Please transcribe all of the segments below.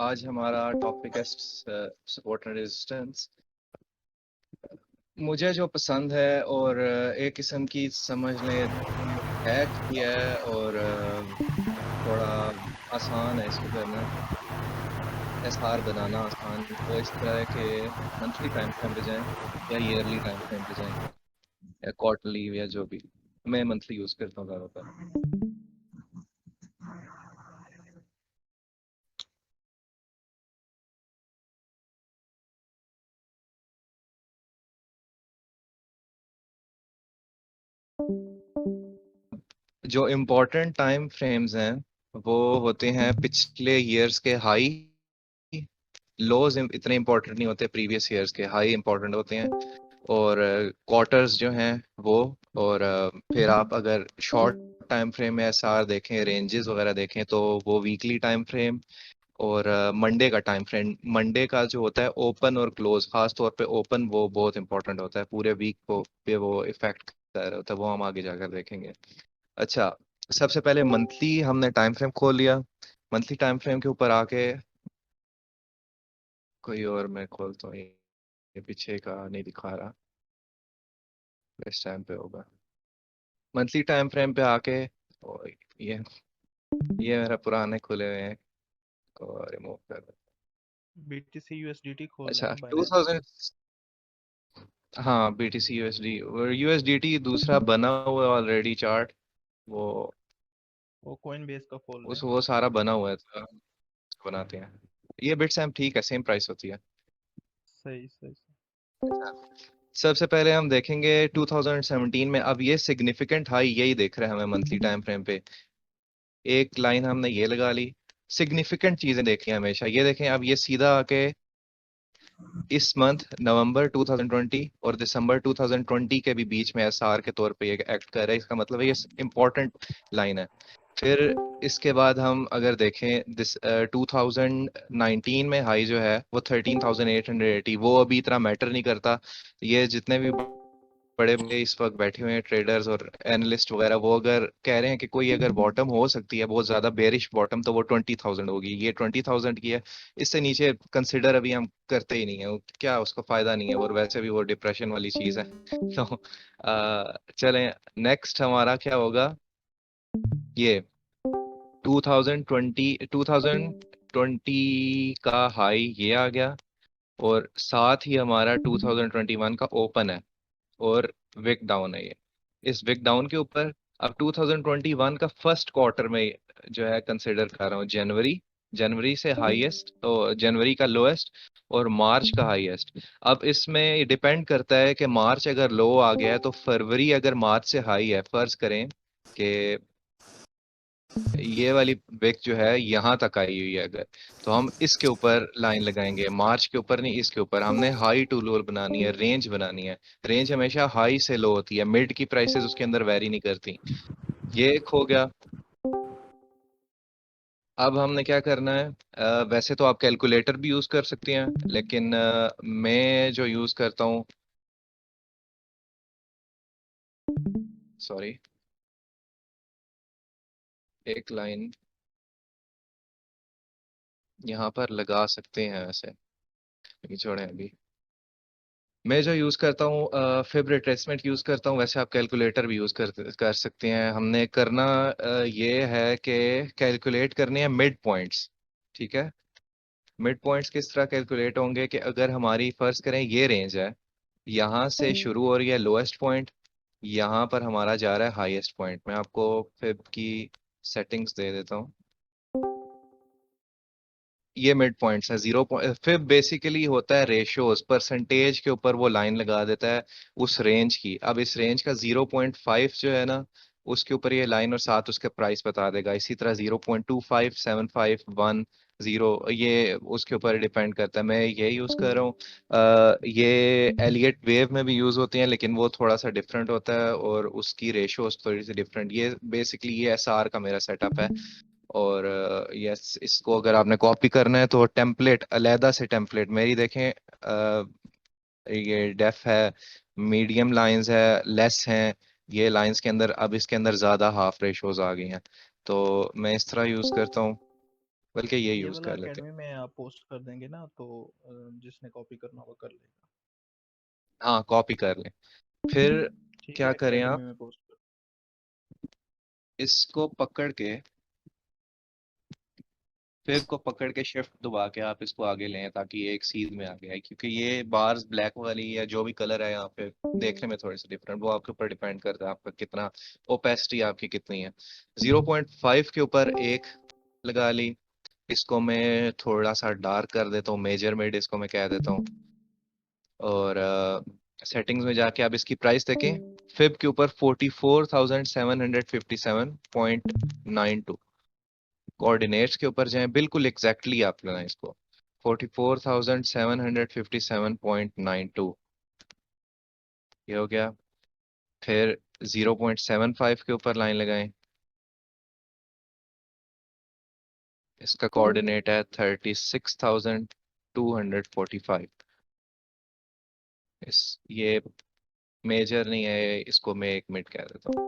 आज हमारा टॉपिक है सपोर्ट एंड रेजिस्टेंस। मुझे जो पसंद है और एक किस्म की समझ लें हैक ही है और थोड़ा आसान है इसको करना। एसआर बनाना आसान, वो इस तरह है कि मंथली टाइम फ्रेम पे जाएं या ईयरली टाइम फ्रेम पे जाएं या क्वार्टरली या जो भी। मैं मंथली यूज़ करता हूँ ज़्यादातर। जो इम्पोर्टेंट टाइम फ्रेम्स हैं वो होते हैं पिछले ईयर्स के हाई। लोज इतने इंपॉर्टेंट नहीं होते, प्रीवियस ईयर्स के हाई इंपॉर्टेंट होते हैं। और क्वार्टर्स जो हैं वो। और फिर आप अगर शॉर्ट टाइम फ्रेम में एसआर देखें, रेंजेस वगैरह देखें, तो वो वीकली टाइम फ्रेम और मंडे का टाइम फ्रेम। मंडे का जो होता है ओपन और क्लोज, खास तौर पे ओपन, वो बहुत इंपॉर्टेंट होता है, पूरे वीक को पे वो इफेक्ट कर रहा होता है, वो हम आगे जाकर देखेंगे। अच्छा, सबसे पहले मंथली हमने टाइम फ्रेम खोल लिया। मंथली टाइम फ्रेम के ऊपर आके कोई और मैं खोलता हूँ, ये पीछे का नहीं दिखा रहा, इस टाइम पे होगा। मंथली टाइम फ्रेम पे आके और ये मेरा पुराने खुले हुए हैं, और रिमूव कर देता BTC USDT हूँ। खोल अच्छा, लेना बाइनेंस पे। 2000। हाँ, BTC USD और USDT दूसरा बना हुआ है ऑलरेडी चार्ट। वो वो कॉइन बेस का खोल ले। वो सारा बना हुआ है, तो बनाते हैं। ये बिटसैम ठीक है, सेम प्राइस होती है। सही सही सही। अच्छा, सबसे पहले हम देखेंगे 2017 में। अब ये सिग्निफिकेंट हाई यही देख रहे हैं हमें मंथली टाइम फ्रेम पे। एक लाइन हमने ये लगा ली। सिग्निफिकेंट चीजें देखी हमेशा, ये देखें। अब ये सीधा आके इस मंथ नवंबर 2020 और दिसंबर 2020 के भी बीच में एसआर के तौर पे ये एक्ट कर रहा है, इसका मतलब है ये इंपॉर्टेंट लाइन है। फिर इसके बाद हम अगर देखें, 2019 में हाई जो है वो 13,880, वो अभी इतना मैटर नहीं करता। ये जितने भी बड़े बड़े इस वक्त बैठे हुए हैं ट्रेडर्स और एनालिस्ट वगैरह, वो अगर कह रहे हैं कि कोई अगर बॉटम हो सकती है बहुत ज्यादा बेरिश बॉटम, तो वो 20,000 होगी। ये 20,000 की है, इससे नीचे कंसिडर अभी हम करते ही नहीं है। क्या उसका फायदा नहीं है, और वैसे भी वो डिप्रेशन वाली चीज है। तो चलें, नेक्स्ट हमारा क्या होगा। ये 2020 का हाई ये आ गया, और साथ ही हमारा 2021 का ओपन है, और विक डाउन है ये। इस विक डाउन के ऊपर अब 2021 का फर्स्ट क्वार्टर में जो है कंसिडर कर रहा हूँ जनवरी। जनवरी से हाईएस्ट, तो जनवरी का लोएस्ट और मार्च का हाईएस्ट। अब इसमें डिपेंड करता है कि मार्च अगर लो आ गया है तो फरवरी अगर मार्च से हाई है, फर्ज करें कि ये वाली विक जो है यहाँ तक आई हुई है अगर, तो हम इसके ऊपर लाइन लगाएंगे, मार्च के ऊपर नहीं, इसके ऊपर। हमने हाई टू लो बनानी है, रेंज बनानी है। रेंज हमेशा हाई से लो होती है, मिड की प्राइसेस उसके अंदर वेरी नहीं करती। ये एक हो गया। अब हमने क्या करना है, वैसे तो आप कैलकुलेटर भी यूज कर सकती हैं, लेकिन मैं जो यूज करता हूँ, सॉरी, एक लाइन यहाँ पर लगा सकते हैं वैसे, लेकिन छोड़ें अभी। मैं जो यूज करता हूँ फिब रिट्रेसमेंट यूज करता हूँ, वैसे आप कैलकुलेटर भी यूज कर सकते हैं। हमने करना ये है कि कैलकुलेट करने हैं मिड पॉइंट्स। ठीक है, मिड पॉइंट्स किस तरह कैलकुलेट होंगे कि अगर हमारी फर्ज करें ये रेंज है, यहाँ से शुरू हो रही है लोएस्ट पॉइंट, यहाँ पर हमारा जा रहा है हाईएस्ट पॉइंट। मैं आपको फिब की सेटिंग्स दे देता हूँ। ये मिड पॉइंट्स है, 0 फिर बेसिकली होता है रेशियोज, परसेंटेज के ऊपर वो लाइन लगा देता है उस रेंज की। अब इस रेंज का 0.5 जो है ना, उसके ऊपर ये लाइन और साथ उसका प्राइस बता देगा। इसी तरह 0.2575 1 0, ये उसके ऊपर डिपेंड करता है। मैं ये यूज कर रहा हूँ। ये एलियट वेव में भी यूज होती हैं, लेकिन वो थोड़ा सा डिफरेंट होता है और उसकी रेशियोज थोड़ी सी डिफरेंट। ये बेसिकली ये एसआर का मेरा सेटअप है। और यस, इसको अगर आपने कॉपी करना है तो टेम्पलेट, अलहदा से टेम्पलेट मेरी देखें। ये डेफ है, मीडियम लाइंस है, लेस हैं ये लाइंस के अंदर। अब इसके अंदर ज्यादा हाफ रेशोज आ गई हैं, तो मैं इस तरह यूज करता हूँ। बल्कि ये ये यूज वाला कर लेते हैं। एकेडमी में आप पोस्ट कर देंगे ना, तो जिसने कॉपी करना होगा कर लेगा। हाँ कॉपी कर लें। फिर ठीक है, क्या करें एकेडमी आप, में पोस्ट कर। इसको पकड़ के, फिर को पकड़ के शिफ्ट दबा के आप इसको आगे लें ताकि ये एक सीध में आगे आए, क्योंकि ये बार्स ब्लैक वाली या जो भी कलर है यहाँ पे देखने में थोड़े से डिफरेंट, वो आपके ऊपर डिपेंड करता है आपका कितना, ओपेसिटी आपकी कितनी है। 0.5 के ऊपर एक लगा ली। इसको मैं थोड़ा सा डार्क कर देता हूँ, मेजर मिड इसको मैं कह देता हूँ। और सेटिंग्स में जाके आप इसकी प्राइस देखें, फिब के ऊपर 44,757.92। कोऑर्डिनेट्स के ऊपर जाएं, बिल्कुल एग्जैक्टली आप लेना इसको, 44,757.92 ये हो गया। फिर 0.75 के ऊपर लाइन लगाएं, इसका कोऑर्डिनेट है 36,245। ये मेजर नहीं है, इसको मैं एक मिनट कह देता हूँ।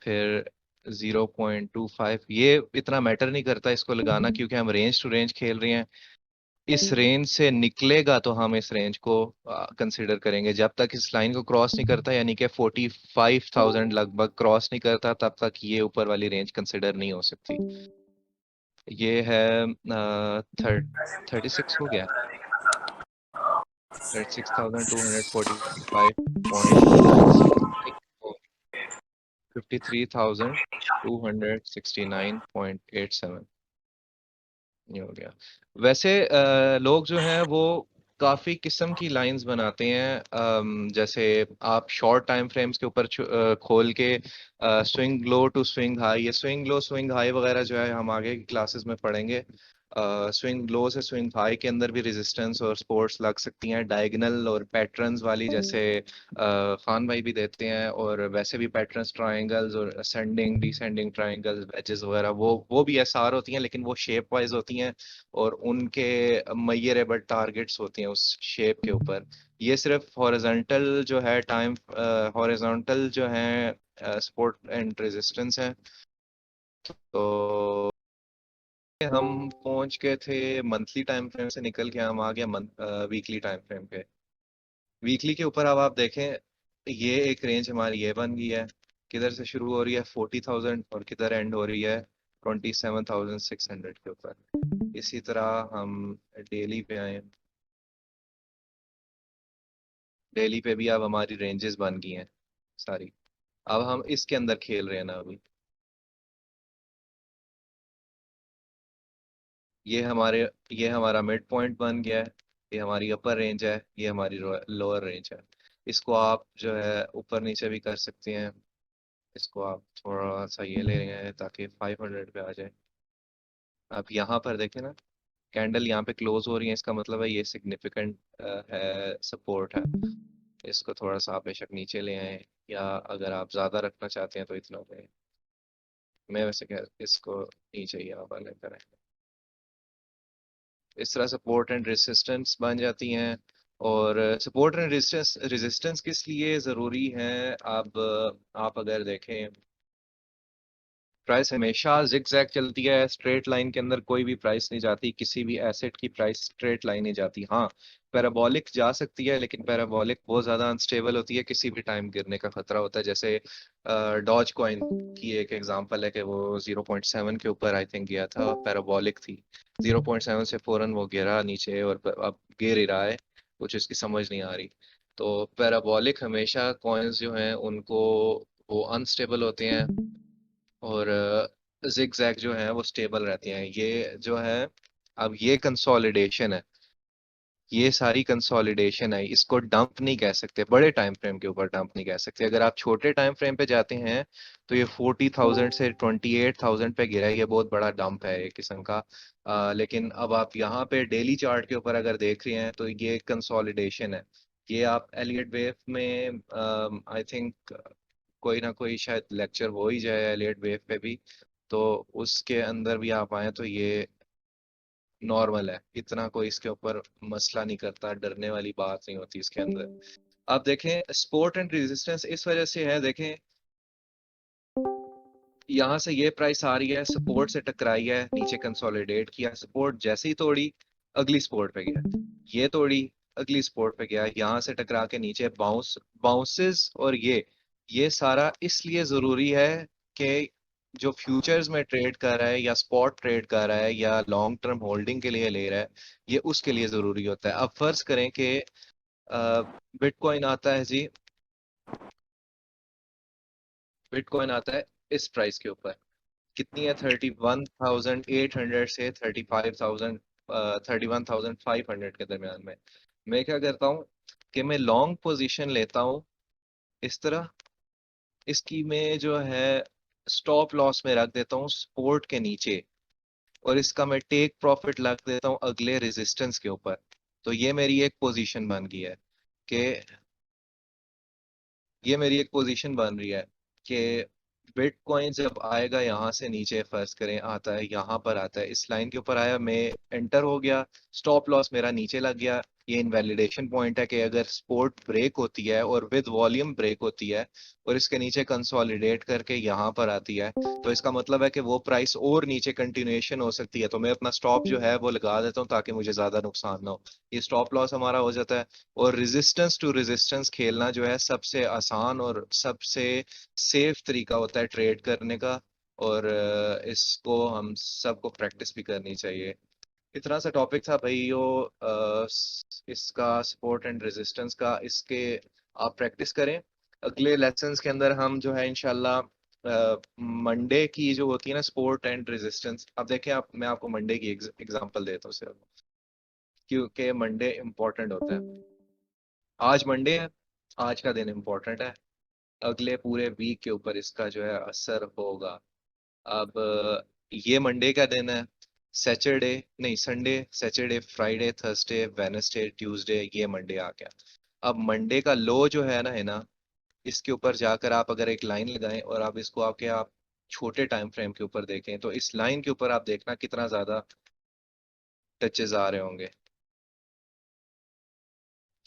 फिर 0.25, ये इतना मैटर नहीं करता इसको लगाना, क्योंकि हम रेंज टू रेंज खेल रहे हैं। इस रेंज से निकलेगा तो हम इस रेंज को कंसिडर करेंगे, जब तक इस लाइन को क्रॉस नहीं करता, यानी कि 45,000 लगभग क्रॉस नहीं करता, तब तक ये ऊपर वाली रेंज कंसिडर नहीं हो सकती। ये है 36 हो गया, 36,245.96, 53,269.87 ये हो गया। वैसे लोग जो हैं वो काफी किस्म की लाइंस बनाते हैं, जैसे आप शॉर्ट टाइम फ्रेम्स के ऊपर खोल के swing low to swing high, ये स्विंग लो स्विंग हाई वगैरह जो है हम आगे की क्लासेस में पढ़ेंगे। स्विंग लो से स्विंग हाई के अंदर भी रेजिस्टेंस और सपोर्ट्स लग सकती हैं, डायगोनल और पैटर्न्स वाली, जैसे खान भाई भी देते हैं, और वैसे भी पैटर्न्स, ट्रायंगल्स और असेंडिंग डिसेंडिंग ट्रायंगल्स, वेजेस वगैरह, वो भी एसआर होती हैं, लेकिन वो शेप वाइज होती हैं और उनके मैयरेबल टारगेट्स होती हैं उस शेप के ऊपर। ये सिर्फ हॉरिजॉन्टल जो है टाइम, हॉरिजॉन्टल जो है सपोर्ट एंड रेजिस्टेंस है। तो हम पहुंच गए थे मंथली टाइम फ्रेम से निकल के, हम आ गया वीकली टाइम फ्रेम पे। वीकली के ऊपर अब आप देखें, ये एक रेंज हमारी ये बन गई है, किधर से शुरू हो रही है 40,000 और किधर एंड हो रही है 27,600 के ऊपर। इसी तरह हम डेली पे आए, डेली पे भी अब हमारी रेंजेस बन गई हैं सारी। अब हम इसके अंदर खेल रहे हैं ना अभी। ये हमारा मिड पॉइंट बन गया है, ये हमारी अपर रेंज है, ये हमारी लोअर रेंज है। इसको आप जो है ऊपर नीचे भी कर सकते हैं। इसको आप थोड़ा सा ये ले रहे हैं ताकि 500 पे आ जाए। आप यहाँ पर देखें ना, कैंडल यहाँ पे क्लोज हो रही है, इसका मतलब है ये सिग्निफिकेंट है, सपोर्ट है। इसको थोड़ा सा आप बेशक नीचे ले आए, या अगर आप ज्यादा रखना चाहते हैं तो इतना ले। मैं वैसे कह इसको नीचे ही यहाँ पर लेकर आए, इस तरह सपोर्ट एंड रेजिस्टेंस बन जाती हैं। और सपोर्ट एंड रेजिस्टेंस रेजिस्टेंस किस लिए ज़रूरी है, अब आप अगर देखें, प्राइस हमेशा जिगजैग चलती है, स्ट्रेट लाइन के अंदर कोई भी प्राइस नहीं जाती, किसी भी एसेट की प्राइस स्ट्रेट लाइन नहीं जाती। हाँ पैराबोलिक जा सकती है, लेकिन पैराबोलिक बहुत ज़्यादा अनस्टेबल होती है, किसी भी टाइम गिरने का खतरा होता है। जैसे डॉज कॉइन की एक एग्जांपल है कि वो 0.7 के ऊपर आई थिंक गया था, पैराबोलिक थी। 0.7 से फौरन वो गिरा नीचे और अब गिर ही रहा है, कुछ इसकी समझ नहीं आ रही। तो पैराबोलिक हमेशा कॉइन्स जो हैं उनको, वो अनस्टेबल होते हैं, और जिग जैग जो है वो स्टेबल रहती हैं। ये जो है, अब ये कंसोलिडेशन है, ये सारी कंसोलिडेशन है, इसको डंप नहीं कह सकते, बड़े टाइम फ्रेम के ऊपर डंप नहीं कह सकते। अगर आप छोटे टाइम फ्रेम पे जाते हैं तो ये 40,000 से 28,000 पे गिरा है, ये बहुत बड़ा डंप है एक किस्म का। लेकिन अब आप यहाँ पे डेली चार्ट के ऊपर अगर देख रहे हैं तो ये कंसोलिडेशन है। ये आप एलियट वेव में आई थिंक कोई ना कोई शायद लेक्चर हो ही जाए एलियट वेव पे भी, तो उसके अंदर भी आप आए तो ये नॉर्मल है, इतना कोई इसके ऊपर मसला नहीं करता, डरने वाली बात नहीं होती इसके अंदर। आप देखें सपोर्ट एंड रेजिस्टेंस इस वजह से है, देखें यहाँ से ये प्राइस आ रही है, सपोर्ट से टकराई है, नीचे कंसोलिडेट किया, सपोर्ट जैसे ही तोड़ी अगली सपोर्ट पे गया, ये तोड़ी अगली सपोर्ट पे गया, यहाँ से टकरा के नीचे बाउंसेस। और ये सारा इसलिए जरूरी है कि जो फ्यूचर्स में ट्रेड कर रहा है या स्पॉट ट्रेड कर रहा है या लॉन्ग टर्म होल्डिंग के लिए ले रहा है, ये उसके लिए जरूरी होता है। अब फर्ज करें कि बिटकॉइन आता है जी, बिटकॉइन आता है इस प्राइस के ऊपर, कितनी है, 31,800 से 31,500 के दरमियान में। मैं क्या करता हूँ कि मैं लॉन्ग पोजीशन लेता हूँ इस तरह, इसकी मैं जो है स्टॉप लॉस में रख देता हूँ सपोर्ट के नीचे, और इसका मैं टेक प्रॉफिट रख देता हूँ अगले रेजिस्टेंस के ऊपर। तो ये मेरी एक पोजीशन बन गई है कि ये मेरी एक पोजीशन बन रही है कि बिटकॉइन जब आएगा यहाँ से नीचे, फर्ज करें आता है यहाँ पर, आता है इस लाइन के ऊपर आया, मैं एंटर हो गया, स्टॉप लॉस मेरा नीचे लग गया। ये इनवैलिडेशन पॉइंट है कि अगर सपोर्ट ब्रेक होती है और विद वॉल्यूम ब्रेक होती है और इसके नीचे कंसोलिडेट करके यहाँ पर आती है, तो इसका मतलब है कि वो प्राइस और नीचे कंटिन्यूएशन हो सकती है। तो मैं अपना स्टॉप जो है वो लगा देता हूँ ताकि मुझे ज्यादा नुकसान ना हो। ये स्टॉप लॉस हमारा हो जाता है। और रेजिस्टेंस टू रेजिस्टेंस खेलना जो है सबसे आसान और सबसे सेफ तरीका होता है ट्रेड करने का। और इसको हम सबको प्रैक्टिस भी करनी चाहिए। इतना सा टॉपिक था भाई यो, इसका सपोर्ट एंड रेजिस्टेंस का, इसके आप प्रैक्टिस करें। अगले लेसन्स के अंदर हम जो है इंशाल्लाह मंडे की जो होती है ना सपोर्ट एंड रेजिस्टेंस, अब देखें आप, मैं आपको मंडे की एग्जांपल देता हूँ सिर्फ, क्योंकि मंडे इम्पोर्टेंट होता है। आज मंडे है, आज का दिन इम्पोर्टेंट है, अगले पूरे वीक के ऊपर इसका जो है असर होगा। अब ये मंडे का दिन है, सैटरडे नहीं Sunday, Saturday, Friday, Thursday, Wednesday, Tuesday, ये मंडे आ गया। अब मंडे का लो जो है ना, इसके ऊपर जाकर आप अगर एक लाइन लगाएं और आप इसको आप छोटे टाइम फ्रेम के ऊपर देखें, तो इस लाइन के ऊपर आप देखना कितना ज्यादा टचेस आ रहे होंगे।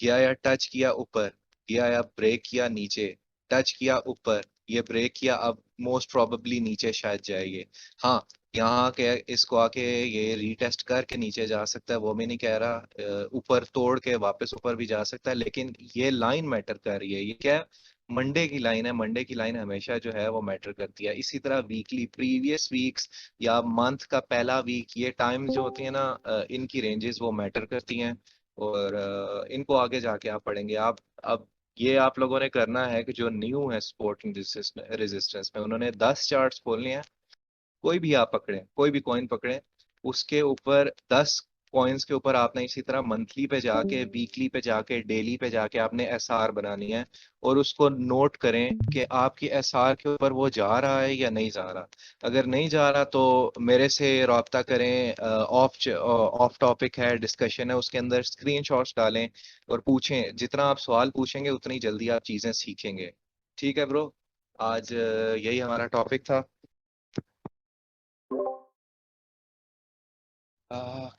किया या टच किया ऊपर, किया या ब्रेक किया नीचे, टच किया ऊपर, ये ब्रेक किया, अब मोस्ट प्रोबेबली नीचे शायद जाएगी। हाँ, यहाँ के इसको आके ये रीटेस्ट करके नीचे जा सकता है, वो मैं नहीं कह रहा, ऊपर तोड़ के वापस ऊपर भी जा सकता है, लेकिन ये लाइन मैटर कर रही है। ये क्या है, मंडे की लाइन है, मंडे की लाइन हमेशा जो है वो मैटर करती है। इसी तरह वीकली, प्रीवियस वीक्स या मंथ का पहला वीक, ये टाइम जो होती है ना, इनकी रेंजेस वो मैटर करती हैं। और इनको आगे जाके आप पढ़ेंगे। आप अब ये आप लोगों ने करना है कि जो न्यू है सपोर्टिंग रेजिस्टेंस में, उन्होंने 10 चार्ट्स खोलने हैं। कोई भी आप पकड़े, कोई भी कॉइन पकड़े, उसके ऊपर 10 कॉइन्स के ऊपर आपने इसी तरह मंथली पे जाके, वीकली पे जाके, डेली पे जाके आपने एसआर बनानी है। और उसको नोट करें कि आपकी एसआर के ऊपर वो जा रहा है या नहीं जा रहा। अगर नहीं जा रहा तो मेरे से रब्ता करें, ऑफ टॉपिक है, डिस्कशन है, उसके अंदर स्क्रीनशॉट्स डालें और पूछें। जितना आप सवाल पूछेंगे उतनी जल्दी आप चीजें सीखेंगे। ठीक है ब्रो, आज यही हमारा टॉपिक था।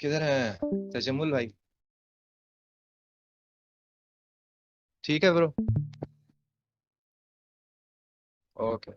किधर है तजम्मुल भाई? ठीक है ब्रो। ओके।